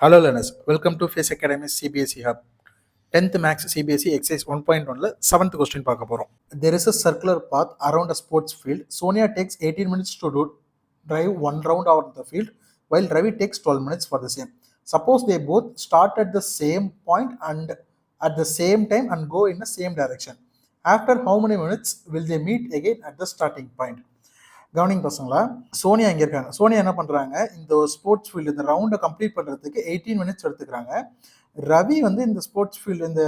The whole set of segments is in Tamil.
Hello learners, welcome to Face Academy CBSE Hub. 10th Max CBSE Exercise 1.1 7th question பார்க்க போறோம். There is a circular path around a sports field. Sonia takes 18 minutes to drive one round around the field, while Ravi takes 12 minutes for the same. Suppose they both start at the same point and at the same time and go in the same direction. After how many minutes will they meet again at the starting point? Governing பசங்களா, சோனியா இங்கே இருக்காங்க. சோனியா என்ன பண்ணுறாங்க, இந்த ஸ்போர்ட்ஸ் ஃபீல்டு இந்த ரவுண்டை கம்ப்ளீட் பண்ணுறதுக்கு 18 மினிட்ஸ் எடுத்துக்கிறாங்க. ரவி வந்து இந்த ஸ்போர்ட்ஸ் ஃபீல்டு இந்த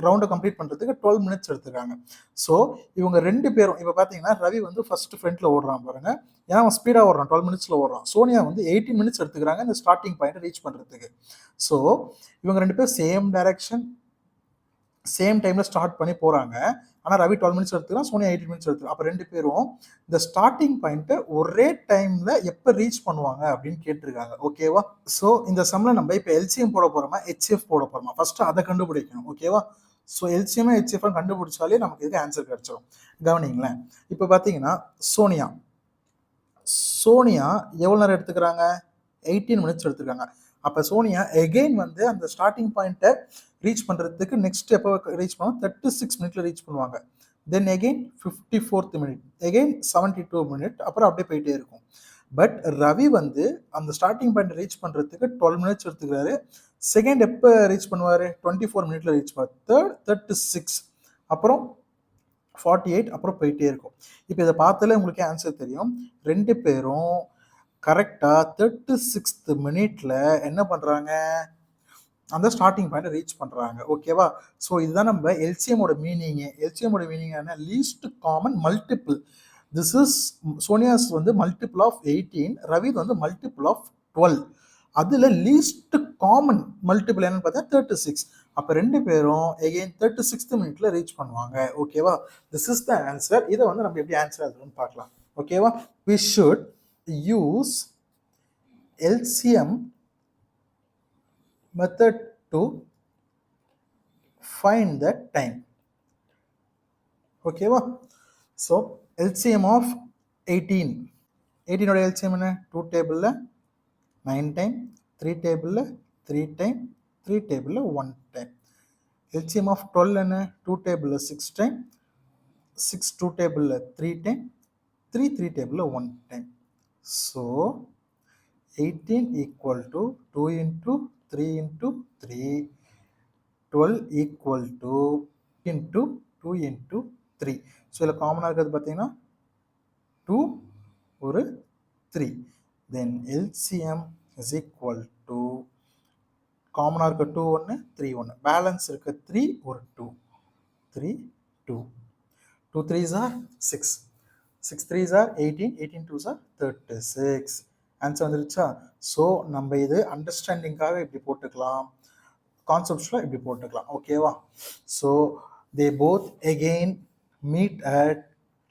ரவுண்டை கம்ப்ளீட் பண்ணுறதுக்கு 12 மினிட்ஸ் எடுத்துக்கிறாங்க. ஸோ இவங்க ரெண்டு பேரும் இப்போ பார்த்தீங்கன்னா ரவி வந்து ஃபர்ஸ்ட் ஃப்ரண்ட்டில் ஓடுறான் பாருங்க, ஏன்னா அவன் ஸ்பீடாக ஓடுறான், 12 மினிட்ஸில் ஓடுறான். சோனியா வந்து 18 மினிட்ஸ் எடுத்துக்கிறாங்க இந்த ஸ்டார்டிங் பாயிண்ட் ரீச் பண்ணுறதுக்கு. ஸோ இவங்க ரெண்டு பேரும் சேம் டைரக்ஷன் சேம் டைமில் ஸ்டார்ட் பண்ணி போகிறாங்க. ஆனால் ரவி 12 மினிட்ஸ் எடுத்துக்கலாம், சோனியா 18 மினிட்ஸ் எடுத்துக்கலாம். அப்போ ரெண்டு பேரும் இந்த ஸ்டார்டிங் பாயிண்ட்டை ஒரே டைமில் எப்போ ரீச் பண்ணுவாங்க அப்படின்னு கேட்டிருக்காங்க. ஓகேவா? ஸோ இந்த சம்மில் நம்ம இப்போ எல்சிஎம் போட போகிறோமா ஹெச்எஃப் போட போகிறோமா, ஃபஸ்ட்டு அதை கண்டுபிடிக்கணும். ஓகேவா? ஸோ எல்சிஎம் ஹெச்எஃப் கண்டுபிடிச்சாலே நமக்கு இதுக்கு ஆன்சர் கிடச்சிடும். கவனிங்களேன், இப்போ பார்த்தீங்கன்னா சோனியா எவ்வளோ நேரம் எடுத்துக்கிறாங்க, 18 மினிட்ஸ் எடுத்துக்கிறாங்க. அப்போ சோனியா எகெயின் வந்து அந்த ஸ்டார்டிங் பாயிண்ட்டை ரீச் பண்ணுறதுக்கு நெக்ஸ்ட் எப்போ ரீச் பண்ணுவோம், 36 மினிட்ல ரீச் பண்ணுவாங்க. தென் again 54th minute, again 72 minute, அப்புறம் அப்படியே போயிட்டே இருக்கும். பட் ரவி வந்து அந்த ஸ்டார்டிங் பாயிண்ட் ரீச் பண்ணுறதுக்கு 12 மினிட்ஸ் எடுத்துக்கிறாரு. செகண்ட் எப்போ ரீச் பண்ணுவார், 24 மினிட்ல ரீச் பண்ணுவார். தேர்ட் 36, அப்புறம் 48, அப்புறம் போயிட்டே இருக்கும். இப்போ இதை பார்த்தாலே உங்களுக்கு ஆன்சர் தெரியும். ரெண்டு பேரும் கரெக்டாக 36th மினிட்ல என்ன பண்ணுறாங்க, அந்த ஸ்டார்டிங் பாயிண்ட் ரீச் பண்ணுறாங்க. ஓகேவா? ஸோ இதுதான் நம்ம எல்சிஎமோட மீனிங்கு. எல்சிஎமோட மீனிங் என்ன, least common multiple. This is Sonia's வந்து மல்டிபிள் ஆஃப் 18, ரவி வந்து மல்டிபிள் ஆஃப் 12. அதில் லீஸ்ட் காமன் மல்டிபிள் என்னன்னு பார்த்தா 36. அப்போ ரெண்டு பேரும் எகெயின் 36th மினிட்ல ரீச் பண்ணுவாங்க. ஓகேவா? This is the answer. இதை வந்து நம்ம எப்படி ஆன்சர் ஆகுதுன்னு பார்க்கலாம். ஓகேவா? We should use LCM method to find the time. ஓகேவா? ஸோ LCM of 18 ஓட LCM என்ன, 2 டேபிளில் 9 டைம், 3 டேபிளில் 3 டைம், 3 டேபிளில் 1 டைம். LCM of 12 என்ன, 2 டேபிளில் 6 டைம், 6 2 டேபிளில் 3 டைம், 3 3 டேபிளில் 1 time. So 18 equal to 2 into 3 into 3, 12 equal to into 2 into 3. So இதில் காமனாக இருக்கிறது பார்த்தீங்கன்னா 2 ஒரு 3. தென் LCM is equal to காமனாக இருக்க 2 1 3 1, பேலன்ஸ் இருக்க 3 ஒரு 2, 3 2, 2 3s are 6, 6 3s are 18, 18 2s are 36. Answer வந்துருச்சா? ஸோ நம்ம இது அண்டர்ஸ்டாண்டிங்காக இப்படி போட்டுக்கலாம், கான்செப்ட்ஸில் இப்படி போட்டுக்கலாம். ஓகேவா? So they both again meet at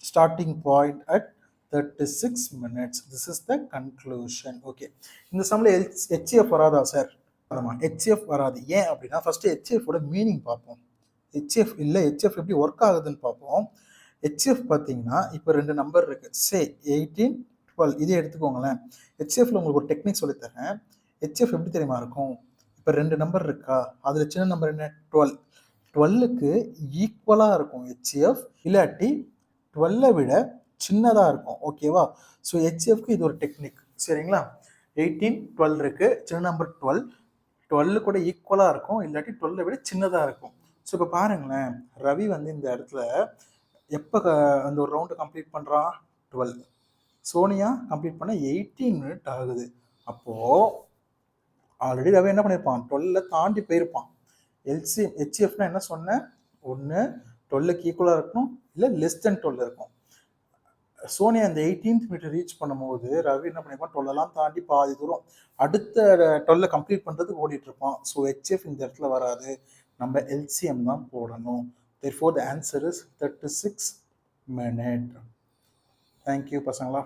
starting point at 36 minutes. This is the conclusion. Okay, இந்த சம்மில் ஹெச்எஃப் வராதா சார்? ஆமாம், ஹெச்எஃப் வராது. ஏன் அப்படின்னா ஃபஸ்ட்டு ஹெச்எஃபோட மீனிங் பார்ப்போம். ஹெச்எஃப் இல்லை, ஹெச்எஃப் எப்படி ஒர்க் ஆகுதுன்னு பார்ப்போம். ஹெச்எஃப் பார்த்தீங்கன்னா இப்போ ரெண்டு நம்பர் இருக்குது, சே 18 12, இதே எடுத்துக்கோங்களேன். ஹெச்எஃப்ல உங்களுக்கு ஒரு டெக்னிக் சொல்லித்தரேன். ஹெச்எஃப் எப்படி தெரியுமா இருக்கும், இப்போ ரெண்டு நம்பர் இருக்கா, அதில் சின்ன நம்பர் என்ன, 12. 12க்கு ஈக்குவலாக இருக்கும் ஹெச்எஃப், இல்லாட்டி 12 விட சின்னதாக இருக்கும். ஓகேவா? ஸோ ஹெச்எஃப்க்கு இது ஒரு டெக்னிக். சரிங்களா? 18 12 இருக்குது, சின்ன நம்பர் 12, 12 கூட ஈக்குவலாக இருக்கும், இல்லாட்டி 12 விட சின்னதாக இருக்கும். ஸோ இப்போ பாருங்களேன், ரவி வந்து இந்த இடத்துல எப்போ அந்த ஒரு ரவுண்டு கம்ப்ளீட் பண்ணுறான், 12. சோனியா கம்ப்ளீட் பண்ண 18 மினிட் ஆகுது. அப்போது ஆல்ரெடி ரவி என்ன பண்ணியிருப்பான், 12 தாண்டி போயிருப்பான். ஹெச்எஃப்னா என்ன சொன்னேன், ஒன்று 12க்கு ஈக்குவலாக இருக்கணும், இல்லை லெஸ் தென் 12 இருக்கும். சோனியா இந்த 18th மினிட் ரீச் பண்ணும்போது ரவி என்ன பண்ணியிருப்பான், 12 தாண்டி பாதி தூரம் அடுத்த 12 கம்ப்ளீட் பண்ணுறதுக்கு ஓடிட்டு இருப்பான். ஸோ ஹெச்எஃப் இந்த இடத்துல வராது, நம்ம எல்சிஎம் தான் போடணும். Therefore the answer is 36 minutes. Thank you பசங்களா.